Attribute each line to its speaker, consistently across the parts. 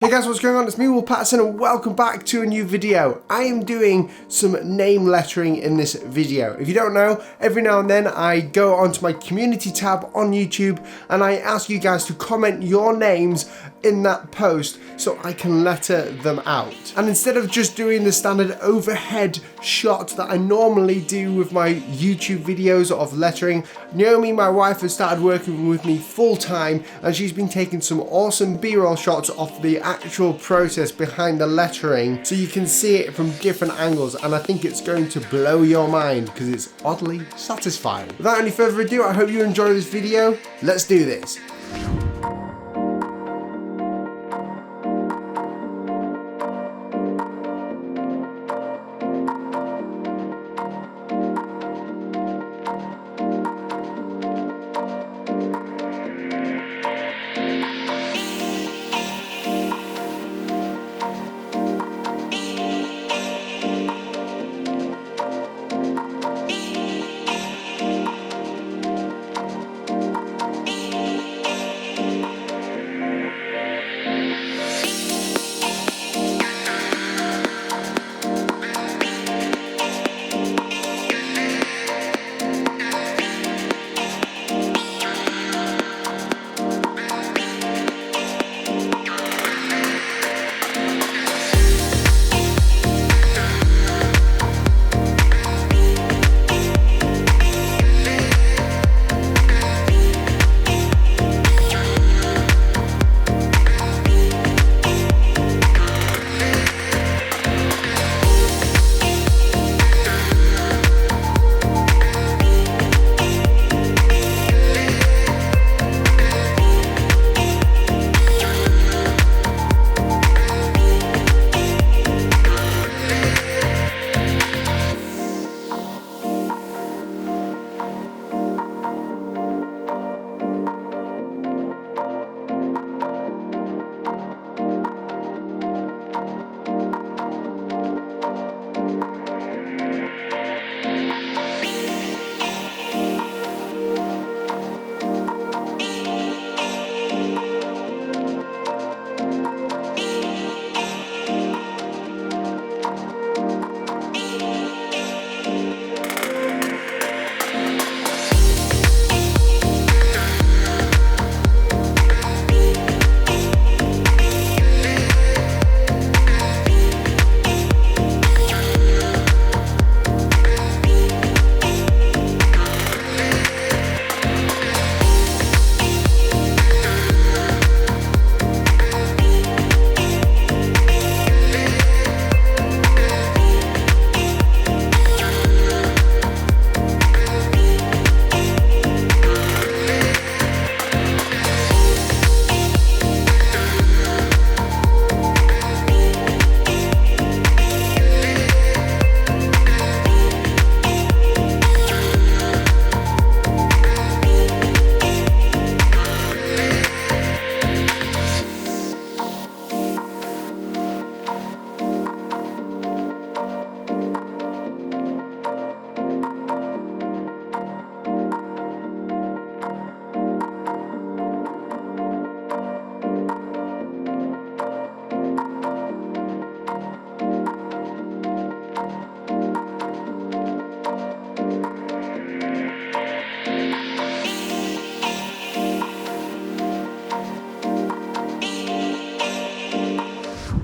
Speaker 1: Hey guys, what's going on? It's me, Paterson, and welcome back to a new video. I am doing some name lettering in this video. If you don't know, every now and then I go onto my community tab on YouTube and I ask you guys to comment your names in that post so I can letter them out. And instead of just doing the standard overhead shot that I normally do with my YouTube videos of lettering, Naomi, my wife, has started working with me full time and she's been taking some awesome B-roll shots of the actual process behind the lettering so you can see it from different angles, and I think it's going to blow your mind because it's oddly satisfying. Without any further ado, I hope you enjoy this video. Let's do this.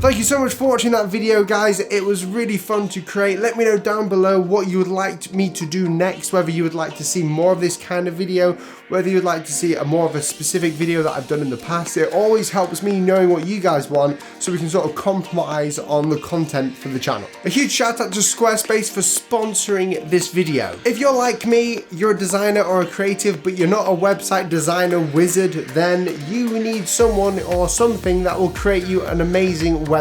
Speaker 1: Thank you so much for watching that video, guys. It was really fun to create. Let me know down below what you would like me to do next, whether you would like to see more of this kind of video, whether you would like to see more of a specific video that I've done in the past. It always helps me knowing what you guys want so we can sort of compromise on the content for the channel. A huge shout out to Squarespace for sponsoring this video. If you're like me, you're a designer or a creative, but you're not a website designer wizard, then you need someone or something that will create you an amazing website.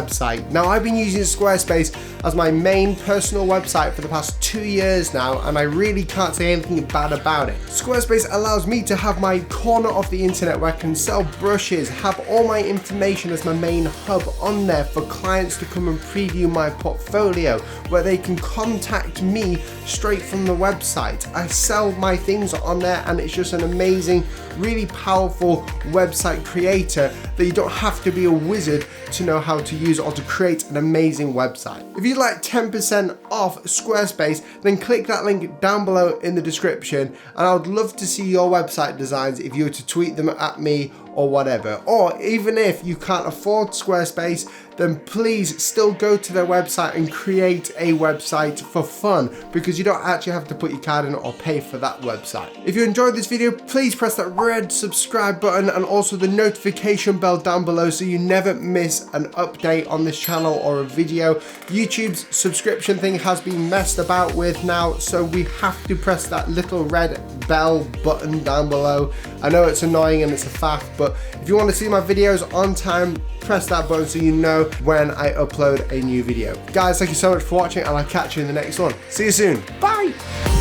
Speaker 1: Now, I've been using Squarespace as my main personal website for the past 2 years now, and I really can't say anything bad about it. Squarespace allows me me to have my corner of the internet where I can sell brushes, have all my information as my main hub on there for clients to come and preview my portfolio, where they can contact me straight from the website. I sell my things on there, and it's just an amazing, really powerful website creator that you don't have to be a wizard to know how to use or to create an amazing website. If you'd like 10% off Squarespace, then click that link down below in the description, and I would love to see your website designs if you were to tweet them at me or whatever. Or even if you can't afford Squarespace, then please still go to their website and create a website for fun, because you don't actually have to put your card in or pay for that website. If you enjoyed this video, please press that red subscribe button and also the notification bell down below so you never miss an update on this channel or a video. YouTube's subscription thing has been messed about with now, so we have to press that little red bell button down below. I know it's annoying and it's a faff, but if you want to see my videos on time, press that button so you know when I upload a new video. Guys, thank you so much for watching, and I'll catch you in the next one. See you soon. Bye.